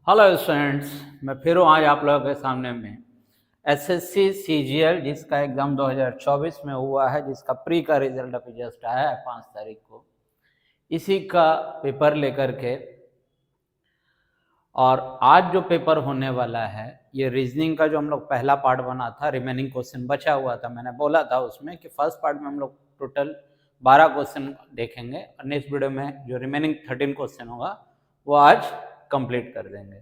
Hello students, मैं फिर हूँ आज आप लोगों के सामने में एसएससी सीजीएल जिसका एग्ज़ाम 2024 में हुआ है, जिसका प्री का रिजल्ट अभी जस्ट आया है 5 तारीख को। इसी का पेपर लेकर के और आज जो पेपर होने वाला है ये रीजनिंग का जो हम लोग पहला पार्ट बना था, रिमेनिंग क्वेश्चन बचा हुआ था। मैंने बोला था उसमें कि फर्स्ट पार्ट में हम लोग टोटल 12 क्वेश्चन देखेंगे और नेक्स्ट वीडियो में जो रिमेनिंग 13 क्वेश्चन होगा वो आज कंप्लीट कर देंगे।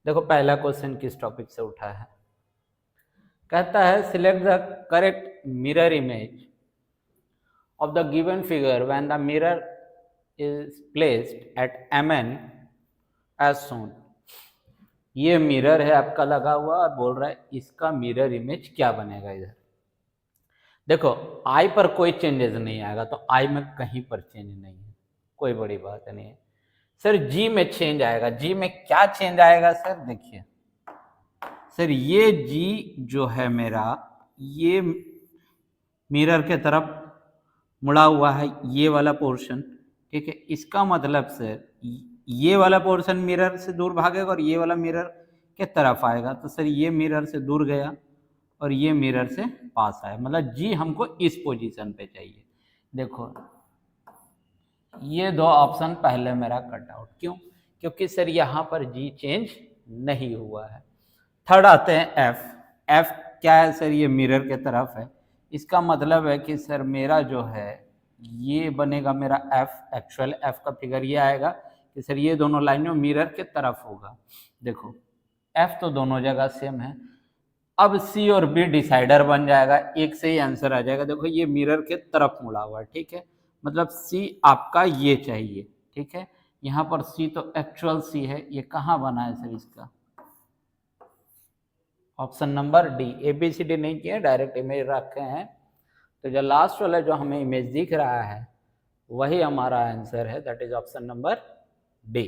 देखो पहला क्वेश्चन किस टॉपिक से उठा है। कहता है select the correct mirror image of the given figure when the mirror is placed at mn as shown. ये मिरर है आपका लगा हुआ और बोल रहा है इसका मिरर इमेज क्या बनेगा। इधर देखो आई पर कोई चेंजेस नहीं आएगा, तो आई में कहीं पर चेंज नहीं है, कोई बड़ी बात नहीं है। सर जी में चेंज आएगा। जी में क्या चेंज आएगा सर? देखिए सर, ये जी जो है मेरा, ये मिरर के तरफ मुड़ा हुआ है, ये वाला पोर्शन, ठीक है। इसका मतलब सर ये वाला पोर्शन मिरर से दूर भागेगा और ये वाला मिरर के तरफ आएगा, तो सर ये मिरर से दूर गया और ये मिरर से पास आया, मतलब जी हमको इस पोजीशन पे चाहिए। देखो ये दो ऑप्शन पहले मेरा कट आउट, क्यों? क्योंकि सर यहाँ पर जी चेंज नहीं हुआ है। थर्ड आते हैं एफ। एफ क्या है सर? ये मिरर के तरफ है, इसका मतलब है कि सर मेरा जो है ये बनेगा मेरा एफ। एक्चुअल एफ का फिगर ये आएगा कि सर ये दोनों लाइनों मिरर के तरफ होगा। देखो एफ तो दोनों जगह सेम है। अब सी और बी डिसाइडर बन जाएगा, एक से ही आंसर आ जाएगा। देखो ये मिरर के तरफ मुड़ा हुआ है, ठीक है, मतलब सी आपका ये चाहिए, ठीक है। यहाँ पर सी तो एक्चुअल सी है, ये कहाँ बना है सर? इसका option number D. A B C D नहीं किया, डायरेक्ट इमेज रखे हैं, तो जो लास्ट वाला जो हमें इमेज दिख रहा है वही हमारा आंसर है, that is option number D.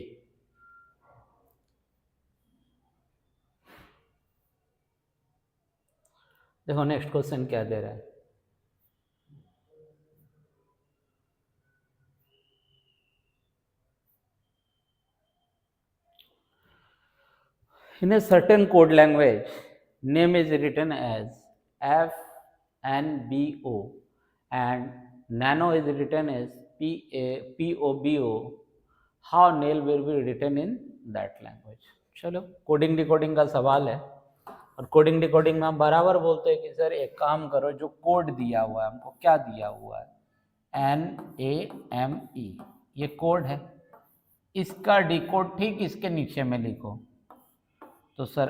देखो नेक्स्ट क्वेश्चन क्या दे रहा है। In a certain code language, name is written as FNBO and nano is written as POBO. How nail will be written in that language? चलो coding decoding का सवाल है, और coding decoding में हम बराबर बोलते हैं कि सर एक काम करो, जो कोड दिया हुआ है हमको, क्या दिया हुआ है NAME, ये कोड है, इसका डिकोड ठीक इसके नीचे में लिखो। तो सर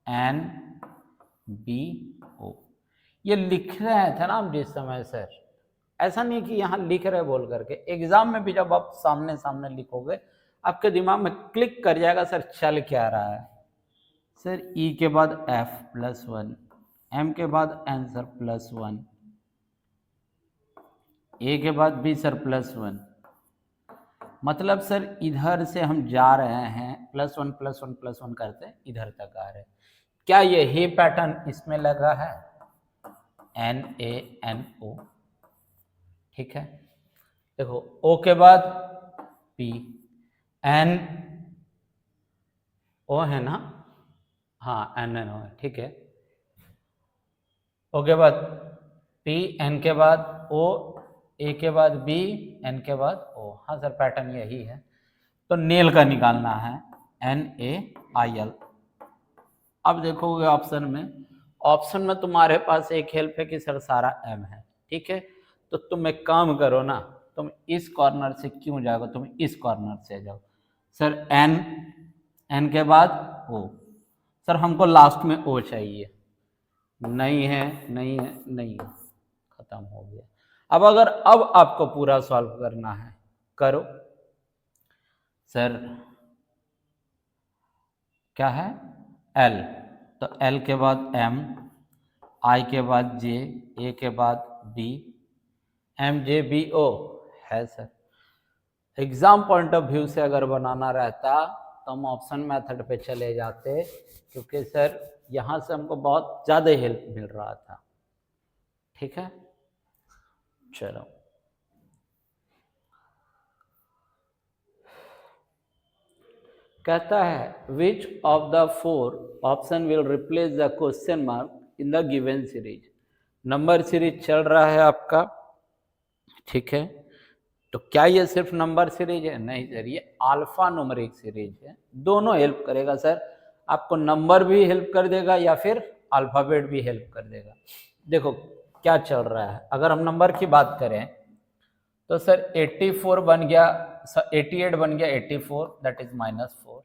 FNBO ये लिख रहे थे ना हम जिस समय, सर ऐसा नहीं कि यहाँ लिख रहे बोल करके, एग्जाम में भी जब आप सामने सामने लिखोगे आपके दिमाग में क्लिक कर जाएगा सर चल क्या रहा है। सर ई के बाद F +1, M के बाद आंसर +1, ए के बाद बी सर +1, मतलब सर इधर से हम जा रहे हैं +1 +1 +1 करते इधर तक आ रहे हैं। क्या यही पैटर्न इसमें लगा है? NANO, ठीक है। देखो O के बाद P, N O है ना, हाँ NNO है, ठीक है। O के बाद P, N के बाद O, A के बाद B, N के बाद O। हाँ सर पैटर्न यही है, तो नेल का निकालना है NAIL। अब देखोगे ऑप्शन में तुम्हारे पास एक हेल्प है कि सर सारा M है, ठीक है। तो तुम एक काम करो ना, तुम इस कॉर्नर से क्यों जाओगे, तुम इस कॉर्नर से जाओ। सर N के बाद O, सर हमको लास्ट में O चाहिए, नहीं है नहीं है नहीं है, खत्म हो गया। अब आपको पूरा सॉल्व करना है, करो। सर क्या है? L, तो L के बाद M, I के बाद J, A के बाद B, MJBO है sir. Exam point of view से अगर बनाना रहता तो हम ऑप्शन मेथड पे चले जाते, क्योंकि सर यहाँ से हमको बहुत ज़्यादा हेल्प मिल रहा था, ठीक है। चलो कहता है विच of the four option will replace the question mark in the given series. Number series चल रहा है आपका, ठीक है। तो क्या ये सिर्फ नंबर सीरीज है? नहीं सर, ये अल्फा न्यूमेरिक सीरीज है। दोनों हेल्प करेगा सर, आपको नंबर भी हेल्प कर देगा या फिर अल्फाबेट भी हेल्प कर देगा। देखो क्या चल रहा है, अगर हम नंबर की बात करें तो सर 84 बन गया, 88 बन गया 84, दैट इज -4।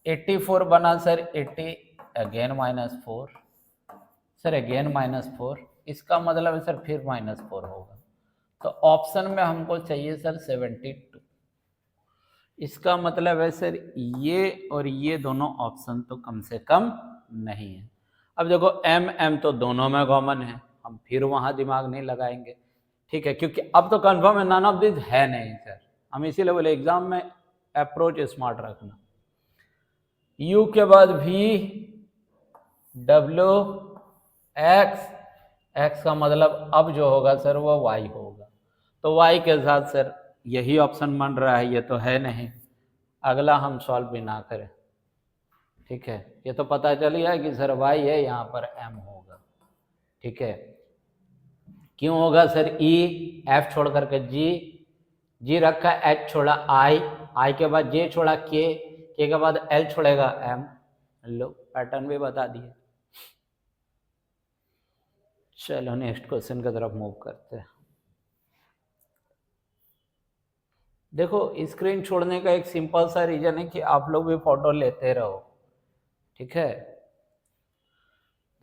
84 बना सर 80, अगेन -4, सर अगेन -4, इसका मतलब है सर फिर -4 होगा। तो ऑप्शन में हमको चाहिए सर 72। इसका मतलब है सर ये और ये दोनों ऑप्शन तो कम से कम नहीं है। अब देखो एम एम तो दोनों में कॉमन है, हम फिर वहां दिमाग नहीं लगाएंगे, ठीक है, क्योंकि अब तो कंफर्म है नन ऑफ दिस है नहीं सर। हम इसीलिए बोले एग्जाम में अप्रोच स्मार्ट रखना। यू के बाद भी, डब्ल्यू, एक्स, एक्स का मतलब अब जो होगा सर वो वाई होगा। तो वाई के साथ सर यही ऑप्शन बन रहा है, ये तो है नहीं, अगला हम सॉल्व भी ना करें, ठीक है। ये तो पता चल गया कि सर वाई है, यहाँ पर एम होगा, ठीक है। क्यों होगा सर? ई, एफ छोड़ करके जी, जी रखा, एच छोड़ा आई, आई के बाद जे छोड़ा के के बाद एल छोड़ेगा एम। लो पैटर्न भी बता दिए। चलो नेक्स्ट क्वेश्चन की तरफ मूव करते हैं। देखो स्क्रीन छोड़ने का एक सिंपल सा रीजन है कि आप लोग भी फोटो लेते रहो, ठीक है।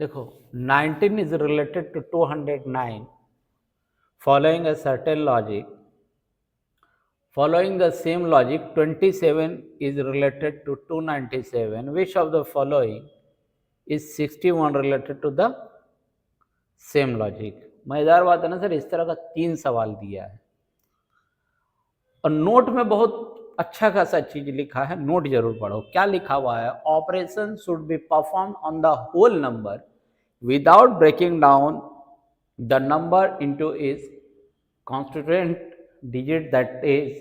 देखो 19 is related to 209 following a certain logic. Following the same logic 27 is related to 297. Which of the following is 61 related to the same logic? मजेदार बात है ना सर, इस तरह का 3 सवाल दिया है और नोट में बहुत अच्छा खासा चीज लिखा है, नोट जरूर पढ़ो। क्या लिखा हुआ है? Operation should be perform on the whole number without breaking down the number into its constituent digit, that is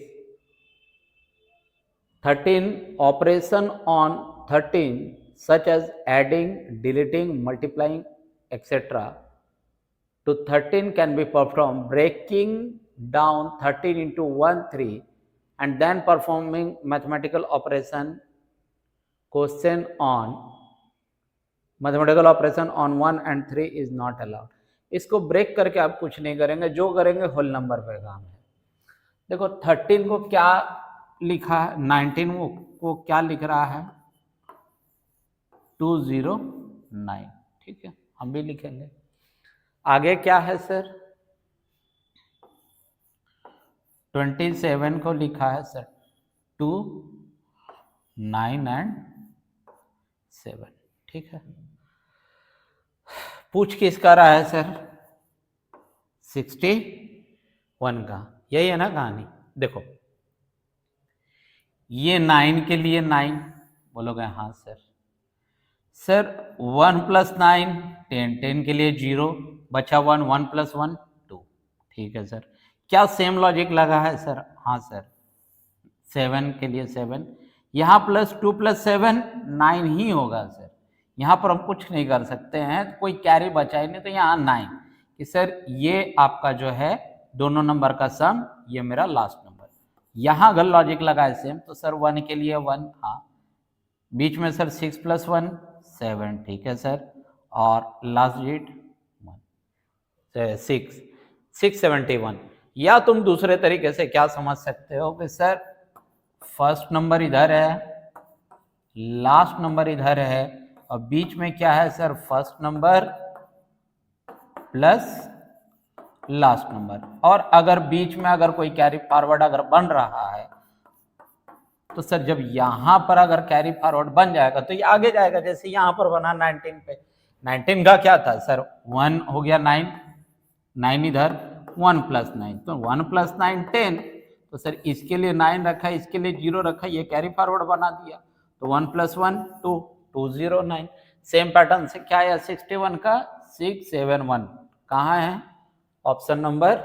13 operation on 13 such as adding, deleting, multiplying, etc. to 13 can be performed breaking down 13 into 1 3 and then performing mathematical operation on 1 and 3 is not allowed. इसको break करके आप कुछ नहीं करेंगे, जो करेंगे whole number पे काम है। देखो 13 को क्या लिखा है, 19 को क्या लिख रहा है, 209, ठीक है, हम भी लिखेंगे। आगे क्या है सर, 27 को लिखा है सर 2 9 एंड 7, ठीक है। पूछ किसका रहा है सर? 61 का, यही है ना कहानी। देखो ये 9 के लिए 9 बोलोगे, हाँ सर। सर 1 + 9 10, 10 के लिए 0 बचा 1, 1 + 1 2, ठीक है सर। क्या सेम लॉजिक लगा है सर? हाँ सर। 7 के लिए 7, यहाँ +2 + 7 9 ही होगा सर। यहाँ पर हम कुछ नहीं कर सकते हैं, कोई कैरी बचा ही नहीं, तो यहाँ 9 कि सर ये आपका जो है दोनों नंबर का सम, ये मेरा लास्ट नंबर। यहाँ अगर लॉजिक लगा है सेम तो सर 1 के लिए 1, हाँ। बीच में सर 6 + 1 7, ठीक है सर। और लास्ट डिजिट 1 671। या तुम दूसरे तरीके से क्या समझ सकते हो कि सर फर्स्ट नंबर इधर है, लास्ट नंबर इधर है, और बीच में क्या है sir? First number plus last number. और अगर बीच में अगर कोई कैरी फॉरवर्ड अगर बन रहा है तो सर जब यहां पर अगर कैरी फॉरवर्ड बन जाएगा तो ये आगे जाएगा, जैसे यहां पर बना 19 पे। 19 का क्या था सर? 1 हो गया 9, 9 इधर, 1 + 9, तो 1 + 9 10, तो सर इसके लिए 9 रखा, इसके लिए 0 रखा, ये कैरी फॉरवर्ड बना दिया, तो 1 + 1 2, 209। सेम पैटर्न से क्या है 61 का 671 कहाँ है? ऑप्शन नंबर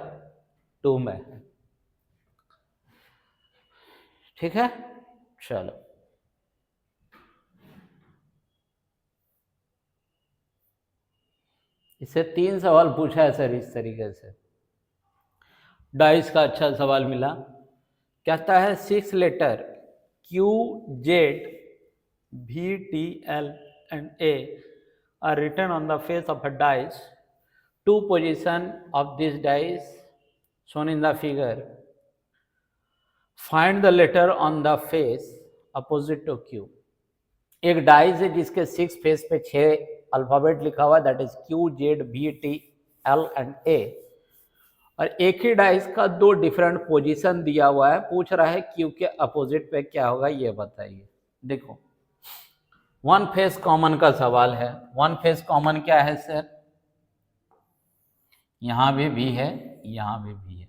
2 में है, ठीक है। चलो इससे 3 सवाल पूछा है सर इस तरीके से। डाइस का अच्छा सवाल मिला, कहता है 6 letter Q, Z, V, T, L and A are written on the face of a dice. 2 position of this dice shown in the figure. Find the letter on the face opposite to Q. एक dice है जिसके 6 face पे 6 alphabet लिखा हुआ है, that is Q, Z, V, T, L and A, और एक ही dice का 2 डिफरेंट पोजीशन दिया हुआ है। पूछ रहा है Q के अपोजिट पे क्या होगा ये बताइए। देखो 1 फेस कॉमन का सवाल है। 1 फेस कॉमन क्या है सर? यहां भी V है, यहां भी V है,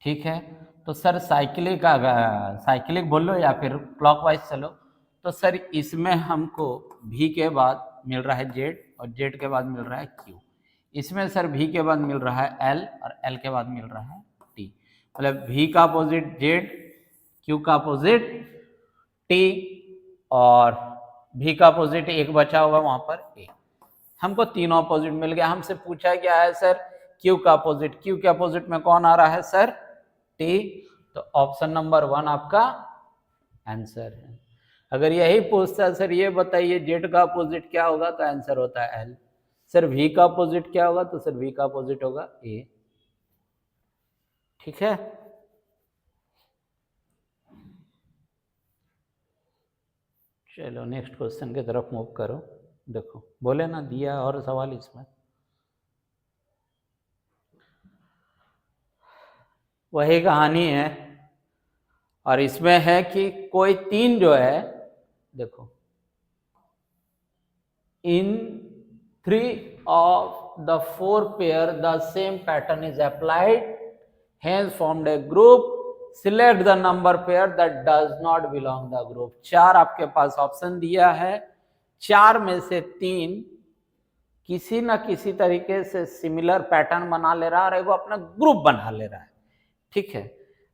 ठीक है। तो सर साइक्लिक बोल लो या फिर क्लॉकवाइज चलो, तो सर इसमें हमको V के बाद मिल रहा है Z और Z के बाद मिल रहा है Q। इसमें सर V के बाद मिल रहा है L और L के बाद मिल रहा है T। मतलब V का अपोजिट Z, Q का अपोजिट T और V का अपोजिट एक बचा होगा वहां पर A। हमको तीनों अपोजिट मिल गया। हमसे पूछा क्या है सर? Q का अपोजिट। Q के अपोजिट में कौन आ रहा है सर? T। तो ऑप्शन नंबर 1 आपका आंसर है। अगर यही पूछता है सर ये बताइए Z का अपोजिट क्या होगा, तो आंसर होता है L। सर V का अपोजिट क्या होगा, तो सर V का अपोजिट होगा A। ठीक है, चलो नेक्स्ट क्वेश्चन की तरफ मूव करो। देखो बोले ना दिया और सवाल इसमें वही कहानी है, और इसमें है कि कोई 3 जो है, देखो in 3 of the 4 pair the same pattern is applied, hence formed a group, select the number pair that does not belong the group। 4 आपके पास ऑप्शन दिया है, 4 में से 3 किसी ना किसी तरीके से सिमिलर पैटर्न बना ले रहा है और वो अपना ग्रुप बना ले रहा है। ठीक है,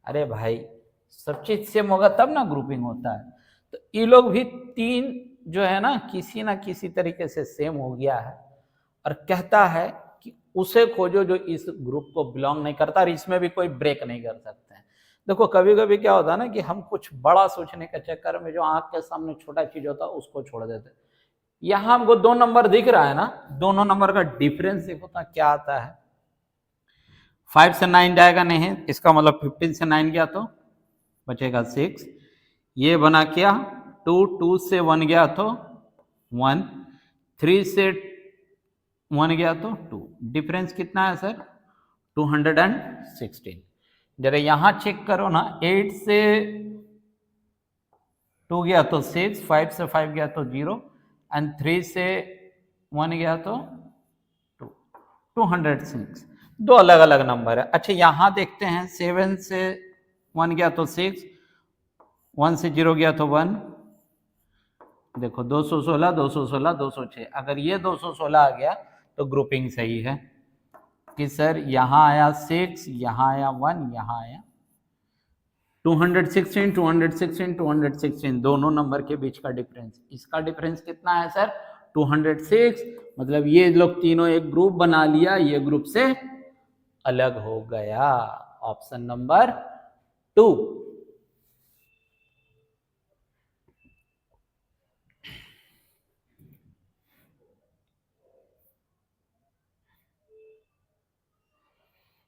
अरे भाई सब चीज सेम होगा तब ना ग्रुपिंग होता है। तो ये लोग भी 3 जो है ना किसी तरीके से सेम हो गया है, और कहता है कि उसे खोजो जो इस ग्रुप को बिलोंग नहीं करता, और इसमें भी कोई ब्रेक नहीं कर सकते हैं। देखो कभी कभी क्या होता है ना कि हम कुछ बड़ा सोचने के चक्कर में जो आंख के सामने छोटा चीज होता है उसको छोड़ देते हैं। यहां हमको 2 नंबर दिख रहा है ना, दोनों नंबर का डिफरेंस देखो तो क्या आता है। 5 से 9 जाएगा नहीं, इसका मतलब 15 से 9 गया तो बचेगा 6। ये बना क्या 2 से 1 गया तो 1, 3 से 1 गया तो 2। डिफरेंस कितना है सर? 216। जरा यहां चेक करो ना, 8 से 2 गया तो 6, 5 से 5 गया तो 0 एंड 3 से 1 गया तो 2, 206। 2 अलग अलग नंबर है। अच्छा यहां देखते हैं 7 से 1 गया तो 6, 1 से 0 गया तो 1। देखो 216, 216, 206। अगर ये 216 आ गया तो ग्रुपिंग सही है कि सर यहां आया 6, यहां आया 1, यहां आया 216, 216, 216, दोनों नंबर के बीच का डिफरेंस। इसका डिफरेंस कितना है सर? 206। मतलब ये लोग तीनों एक ग्रुप बना लिया, ये ग्रुप से अलग हो गया। Option number 2।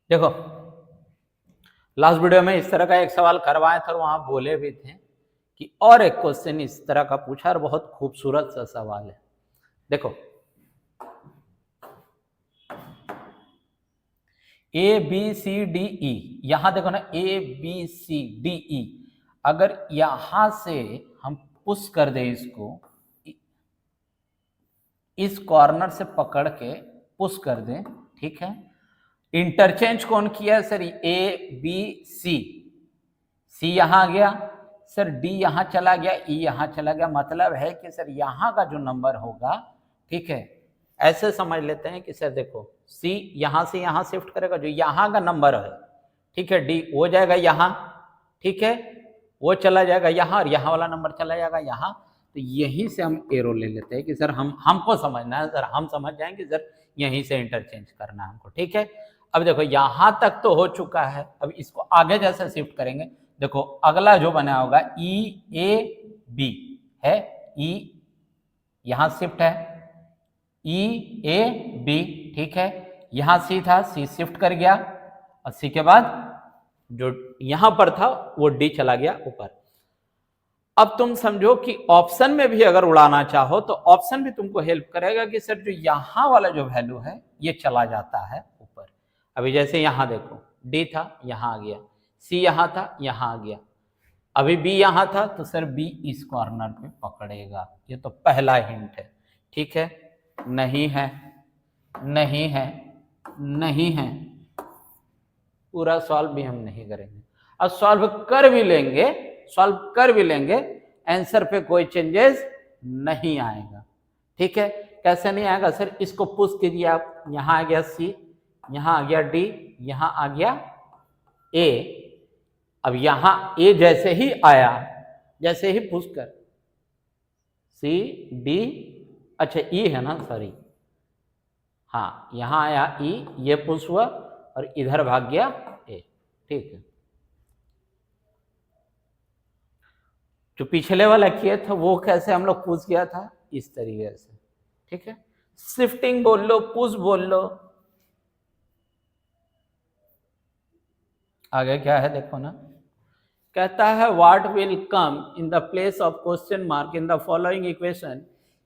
देखो लास्ट वीडियो में इस तरह का एक सवाल करवाए थे और वहां बोले भी थे कि और एक क्वेश्चन इस तरह का पूछा और बहुत खूबसूरत सा सवाल है। देखो ABCDE, यहां देखो ना ABCDE, अगर यहां से हम पुश कर दे इसको, इस कॉर्नर से पकड़ के पुश कर दें, ठीक है। इंटरचेंज कौन किया सर? ABC, C यहां आ गया सर, D यहां चला गया, E यहां चला गया। मतलब है कि सर यहां का जो नंबर होगा, ठीक है, ऐसे समझ लेते हैं कि सर देखो C यहां से यहां शिफ्ट करेगा, जो यहां का नंबर है, ठीक है, D वो जाएगा यहां, ठीक है, वो चला जाएगा यहां, और यहां वाला नंबर चला जाएगा यहां। तो यही से हम एरो ले लेते हैं कि सर हमको समझना है, सर हम समझ जाएंगे सर यहीं से इंटरचेंज करना है हमको, ठीक है। अब देखो यहां तक तो हो चुका है, अब इसको आगे जैसे शिफ्ट करेंगे, देखो अगला जो बना होगा ई ए बी है, ई यहां शिफ्ट है, ई ए बी, ठीक है। यहां सी था, सी शिफ्ट कर गया, और सी के बाद जो यहां पर था वो डी चला गया ऊपर। अब तुम समझो कि ऑप्शन में भी अगर उड़ाना चाहो तो ऑप्शन भी तुमको हेल्प करेगा कि सर जो यहां वाला जो वैल्यू है ये चला जाता है ऊपर। अभी जैसे यहां देखो डी था, यहां आ गया, सी यहां था, यहां आ गया, अभी बी यहां था, तो सर बी इस कॉर्नर पे पकड़ेगा। ये तो पहला हिंट है, ठीक है। नहीं है, नहीं है, नहीं है, पूरा सॉल्व भी हम नहीं करेंगे। अब सॉल्व कर भी लेंगे, सॉल्व कर भी लेंगे, आंसर पे कोई चेंजेस नहीं आएगा, ठीक है। कैसे नहीं आएगा सर, इसको पुश कीजिए आप, यहां आ गया सी, यहां आ गया डी, यहां आ गया ए। अब यहां ए जैसे ही आया, जैसे ही पुश कर, सी डी, अच्छा ई है ना, सॉरी, हाँ यहां आया ई, ये पुश हुआ और इधर भाग गया ए, ठीक है। जो पिछले वाला किया था वो कैसे हम लोग पुश किया था, इस तरीके से, ठीक है। शिफ्टिंग बोल लो, पुश बोल लो। आगे क्या है देखो ना, कहता है what will come in the place of question mark in the following equation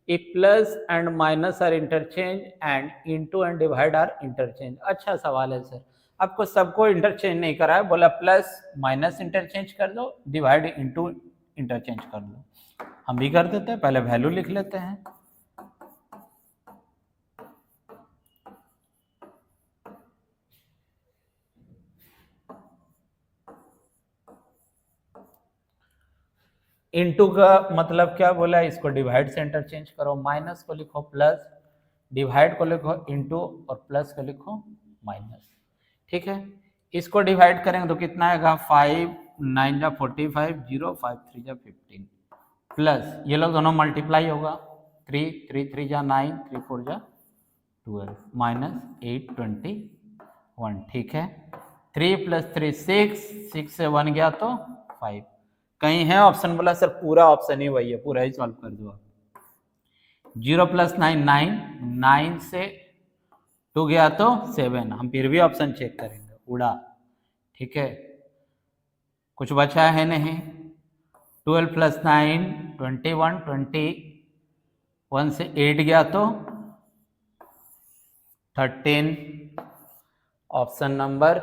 if plus and minus are interchange and into and divide are interchange. अच्छा सवाल है सर, आपको सबको इंटरचेंज नहीं करा है, बोला प्लस माइनस इंटरचेंज कर दो, डिवाइड इनटू इंटरचेंज कर दो। हम भी कर देते हैं, पहले वैल्यू लिख लेते हैं। इनटू का मतलब क्या बोला, इसको डिवाइड से इंटरचेंज करो, माइनस को लिखो प्लस, डिवाइड को लिखो इनटू, और प्लस को लिखो माइनस, ठीक है। इसको डिवाइड करेंगे तो कितना आएगा, 5 9 जा 45, 0 5 3 जा 15, प्लस ये लोग दोनों मल्टीप्लाई होगा, 3 3 3 जा 9, 3 4 जा 12, माइनस 8 21, ठीक है। 3 + 3 6, 6 से 1 गया तो 5। कहीं है ऑप्शन, बोला सर पूरा ऑप्शन ही वही है, पूरा ही सॉल्व कर दो। 0 + 9 9, 9 से 2 गया तो 7, हम फिर भी ऑप्शन चेक करेंगे, उड़ा, ठीक है, कुछ बचा है नहीं। 12 + 9 21, 21 से 8 गया तो 13। ऑप्शन नंबर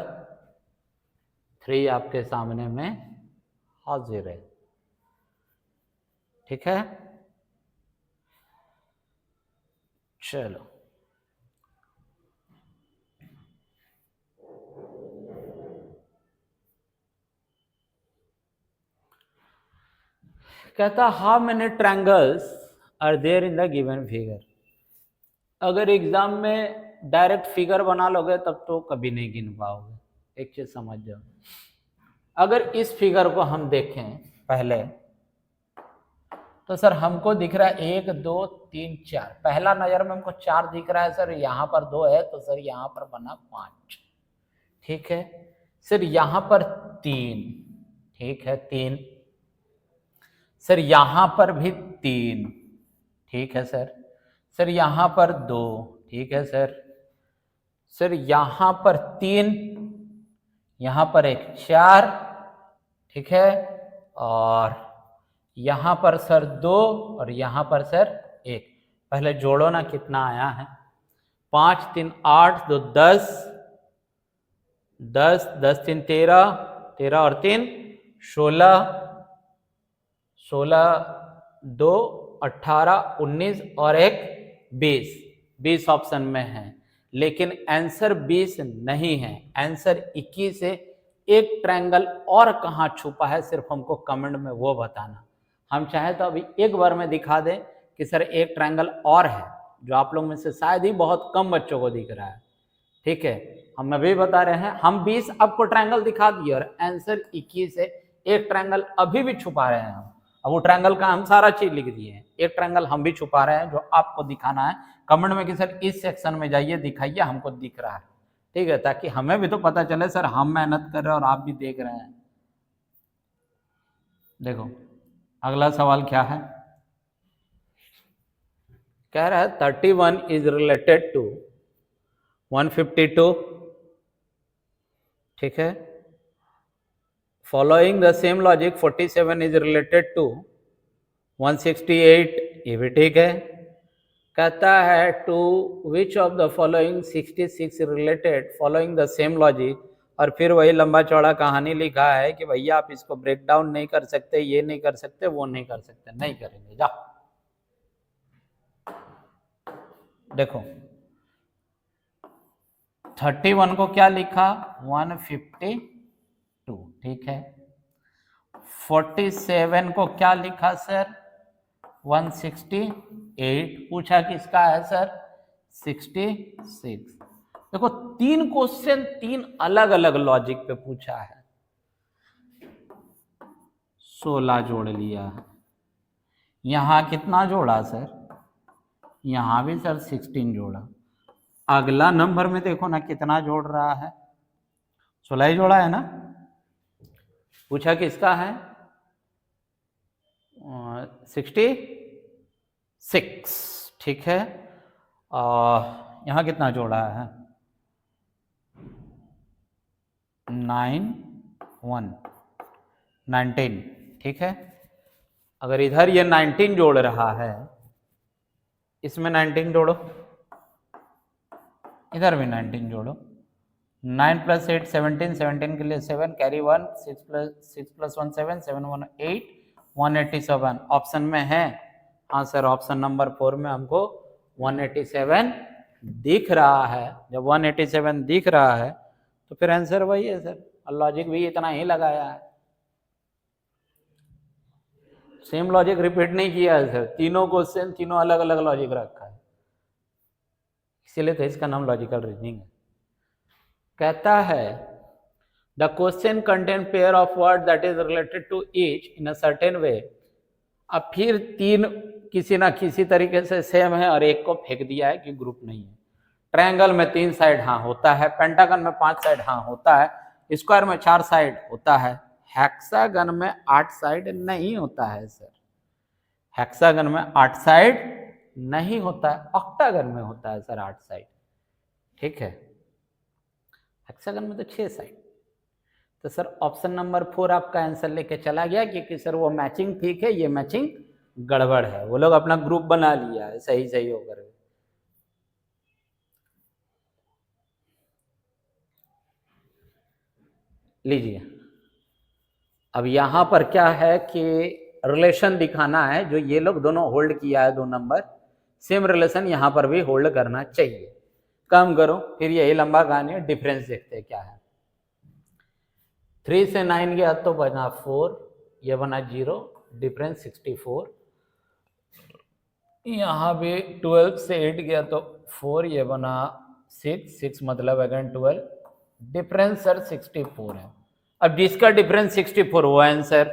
3 आपके सामने में हाजिर है, ठीक है। चलो कहता how many triangles are there in the given figure. अगर एग्जाम में डायरेक्ट फिगर बना लोगे तब तो कभी नहीं गिन पाओगे, एक चीज समझ जाओ। अगर इस फिगर को हम देखें पहले, तो सर हमको दिख रहा है 1 2 3 4, पहला नजर में हमको 4 दिख रहा है सर, यहाँ पर 2 है तो सर यहाँ पर बना 5, ठीक है। सर यहाँ पर 3, ठीक है 3, सर यहाँ पर भी 3, ठीक है सर। सर यहाँ पर 2, ठीक है सर। सर यहाँ पर 3, यहाँ पर एक 4, ठीक है, और यहाँ पर सर 2 और यहाँ पर सर 1। पहले जोड़ो ना कितना आया है, 5 3 8 2 10, 10 10 3 13, 13 और 3 16, 16 2 18 19 और 1 20, 20 ऑप्शन में है, लेकिन आंसर 20 नहीं है, आंसर 21 है। एक ट्रायंगल और कहाँ छुपा है, सिर्फ हमको कमेंट में वो बताना। हम चाहे तो अभी एक बार में दिखा दें कि सर एक ट्रायंगल और है, जो आप लोग में से शायद ही बहुत कम बच्चों को दिख रहा है, ठीक है। हम अभी बता रहे हैं, हम 20 आपको ट्रायंगल दिखा दिए और आंसर 21 है। एक ट्रायंगल अभी भी छुपा रहे हैं हम, अब वो ट्रायंगल का हम सारा चीज लिख दिए हैं, एक ट्रायंगल हम भी छुपा रहे हैं जो आपको दिखाना है। कमेंट में कि सर इस सेक्शन में जाइए, दिखाइए हमको दिख रहा है, ठीक है, ताकि हमें भी तो पता चले सर हम मेहनत कर रहे हैं और आप भी देख रहे हैं। देखो अगला सवाल क्या है, कह रहा है 31 इज रिलेटेड टू 152, ठीक है। Following the same logic 47 is related to 168, ये भी ठीक है। कहता है to which of the following 66 related following the same logic, और फिर वही लंबा चौड़ा कहानी लिखा है कि भैया आप इसको ब्रेक डाउन नहीं कर सकते, ये नहीं कर सकते, वो नहीं कर सकते, नहीं करेंगे, जाओ। देखो 31 को क्या लिखा 152, ठीक है। 47 को क्या लिखा सर 168, पूछा किसका है सर 66। देखो 3 क्वेश्चन 3 अलग अलग लॉजिक पे पूछा है, 16 जोड़ लिया है। यहां कितना जोड़ा सर, यहां भी सर 16 जोड़ा। अगला नंबर में देखो ना कितना जोड़ रहा है, 16 ही जोड़ा है ना। पूछा किसका है 66, ठीक है। यहां कितना जोड़ा है 19, ठीक है। अगर इधर ये 19 जोड़ रहा है, इसमें 19 जोड़ो, इधर भी 19 जोड़ो। 9 + 8 17, 17 के लिए 7 कैरी 1, 6 + 1 7, 7 1 8, 187 ऑप्शन में है। हाँ सर ऑप्शन नंबर 4 में हमको 187 दिख रहा है। जब 187 दिख रहा है तो फिर आंसर वही है सर, लॉजिक भी इतना ही लगाया है, सेम लॉजिक रिपीट नहीं किया है सर। तीनों क्वेश्चन तीनों अलग अलग लॉजिक रखा है, इसीलिए तो इसका नाम लॉजिकल रीजनिंग है। कहता है the question contain pair of word that is related to each in a certain way. अब फिर 3 किसी ना किसी तरीके से सेम है और एक को फेंक दिया है कि ग्रुप नहीं है। ट्रायंगल में 3 साइड हाँ होता है, पेंटागन में 5 साइड हाँ होता है, स्क्वायर में 4 साइड होता है, हेक्सागन में 8 साइड नहीं होता है सर। हेक्सागन में 8 साइड नहीं होता है, ऑक्टागन में होता है सर 8 साइड, ठीक है। हेक्सागन में तो 6 साइड। तो सर ऑप्शन नंबर 4 आपका आंसर लेके चला गया, क्योंकि सर वो मैचिंग ठीक है, ये मैचिंग गड़बड़ है। वो लोग अपना ग्रुप बना लिया है सही सही होकर। लीजिए अब यहां पर क्या है कि रिलेशन दिखाना है, जो ये लोग दोनों होल्ड किया है 2 नंबर, सेम रिलेशन यहां पर भी होल्ड करना चाहिए। काम करो फिर यही लंबा कहानी है, डिफरेंस देखते हैं क्या है। 3 से 9 गया तो बना 4, ये बना 0, डिफरेंस 64। यहाँ भी 12 से 8 गया तो 4, ये बना 6 मतलब अगेन 12, डिफरेंस सर 64 है। अब जिसका डिफरेंस 64 वो आंसर,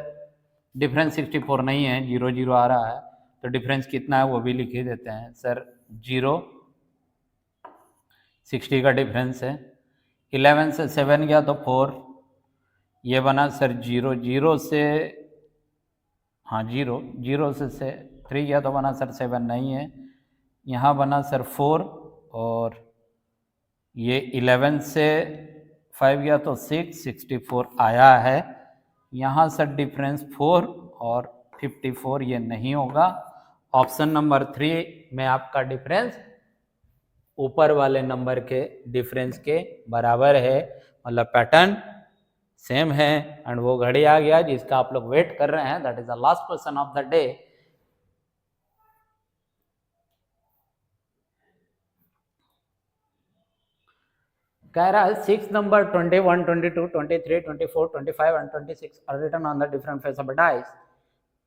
डिफरेंस 64 नहीं है, 0 0 आ रहा है, तो डिफरेंस कितना है वो भी लिख ही देते हैं सर 0, 60 का डिफरेंस है। 11 से 7 गया तो 4, ये बना सर 0 0 से हाँ 0 0 से 3 गया तो बना सर 7 नहीं है, यहाँ बना सर 4, और ये 11 से 5 गया तो 6, 64 आया है। यहाँ सर डिफरेंस 4 और 54 ये नहीं होगा। ऑप्शन नंबर 3 में आपका डिफरेंस ऊपर वाले नंबर के डिफरेंस के बराबर है, मतलब पैटर्न सेम है। एंड वो घड़ी आ गया जिसका आप लोग वेट कर रहे हैं, that is the last question of the day. कह रहा है 6 number 21, 22, 23, 24, 25 and 26 are written on the different face of a dice.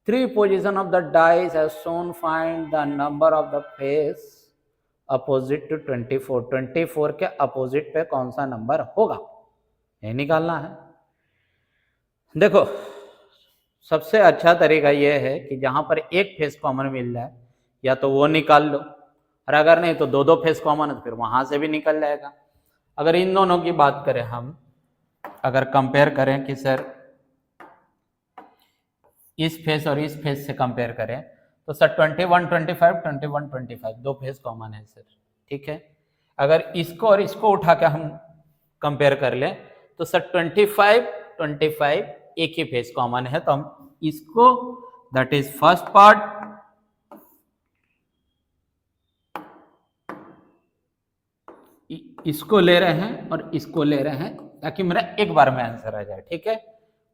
3 position of the dice as shown, find the number of the face opposite to 24. 24 के opposite पे कौन सा number होगा, ये निकालना है। देखो सबसे अच्छा तरीका ये है कि जहां पर एक फेस कॉमन मिल जाए या तो वो निकाल लो, और अगर नहीं तो दो दो फेस कॉमन है तो फिर वहां से भी निकल जाएगा। अगर इन दोनों की बात करें हम, अगर कंपेयर करें कि सर इस फेस और इस फेस से कंपेयर करें तो सर 21 25 21 25 दो फेस कॉमन है सर, ठीक है। अगर इसको और इसको उठा के हम कंपेयर कर लें तो सर 25 25 एक ही फेस कॉमन है, तो हम इसको दैट इज फर्स्ट पार्ट इसको ले रहे हैं और इसको ले रहे हैं ताकि मेरा एक बार में आंसर आ जाए, ठीक है।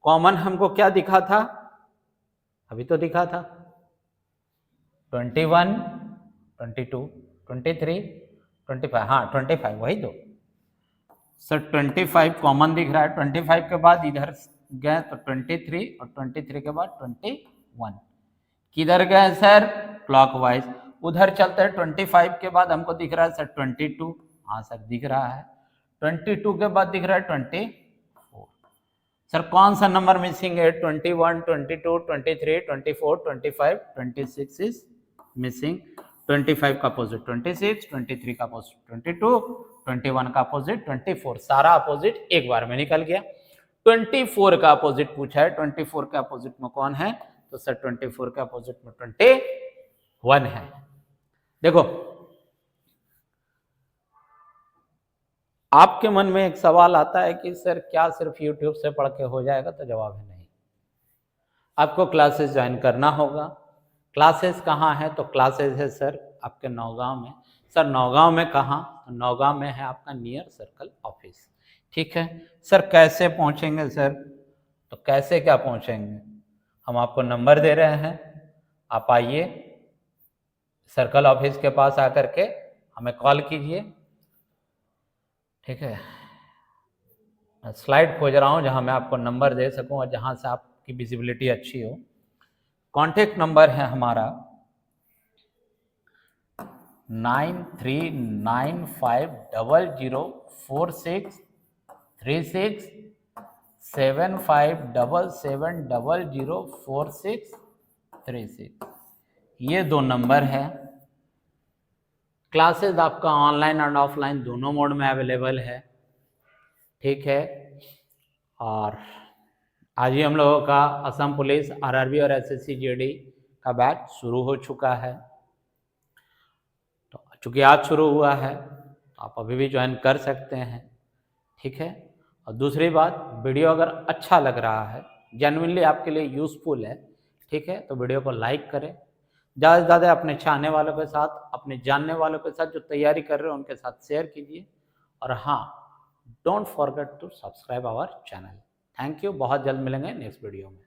कॉमन हमको क्या दिखा था, अभी तो दिखा था 21 22 23 25, हाँ 25 वही तो सर 25 कॉमन दिख रहा है। 25 के बाद इधर गए तो 23 और 23 के बाद 21 किधर गए सर, क्लॉकवाइज। उधर चलते हैं 25 के बाद हमको दिख रहा है सर 22, हाँ सर दिख रहा है। 22 के बाद दिख रहा है 24, सर कौन सा नंबर मिसिंग है, 21 22 23 24 25 26 इज मिसिंग। 25 का अपोजिट 26, 23 का अपोजिट 22, 21 का अपोजिट 24, सारा अपोजिट एक बार में निकल गया। 24 का अपोजिट पूछा है, 24 के अपोजिट में कौन है, तो सर 24 के अपोजिट में 21 है। देखो आपके मन में एक सवाल आता है कि सर क्या सिर्फ YouTube से पढ़ के हो जाएगा, तो जवाब है नहीं, आपको क्लासेस ज्वाइन करना होगा। क्लासेस कहाँ है, तो क्लासेस है सर आपके नौगांव में। सर नौगांव में कहाँ, तो नौगांव में है आपका नियर सर्कल ऑफिस, ठीक है। सर कैसे पहुँचेंगे सर, तो कैसे क्या पहुँचेंगे, हम आपको नंबर दे रहे हैं, आप आइए सर्कल ऑफिस के पास आकर के हमें कॉल कीजिए, ठीक है। मैं स्लाइड खोज रहा हूँ जहाँ मैं आपको नंबर दे सकूँ और जहाँ से आपकी विजिबिलिटी अच्छी हो। कॉन्टेक्ट नंबर है हमारा 93950046367577004636, ये दो नंबर है। क्लासेस आपका ऑनलाइन एंड ऑफलाइन दोनों मोड में अवेलेबल है, ठीक है। और आज ही हम लोगों का असम पुलिस, आरआरबी और एसएससी जीडी का बैच शुरू हो चुका है। तो चूँकि आज शुरू हुआ है तो आप अभी भी ज्वाइन कर सकते हैं, ठीक है। और दूसरी बात, वीडियो अगर अच्छा लग रहा है, जेन्युइनली आपके लिए यूज़फुल है, ठीक है, तो वीडियो को लाइक करें, ज़्यादा से ज़्यादा अपने चाहने वालों के साथ, अपने जानने वालों के साथ जो तैयारी कर रहे हैं उनके साथ शेयर कीजिए। और हाँ, don't forget to subscribe our channel. Thank you, बहुत जल्द मिलेंगे नेक्स्ट वीडियो में।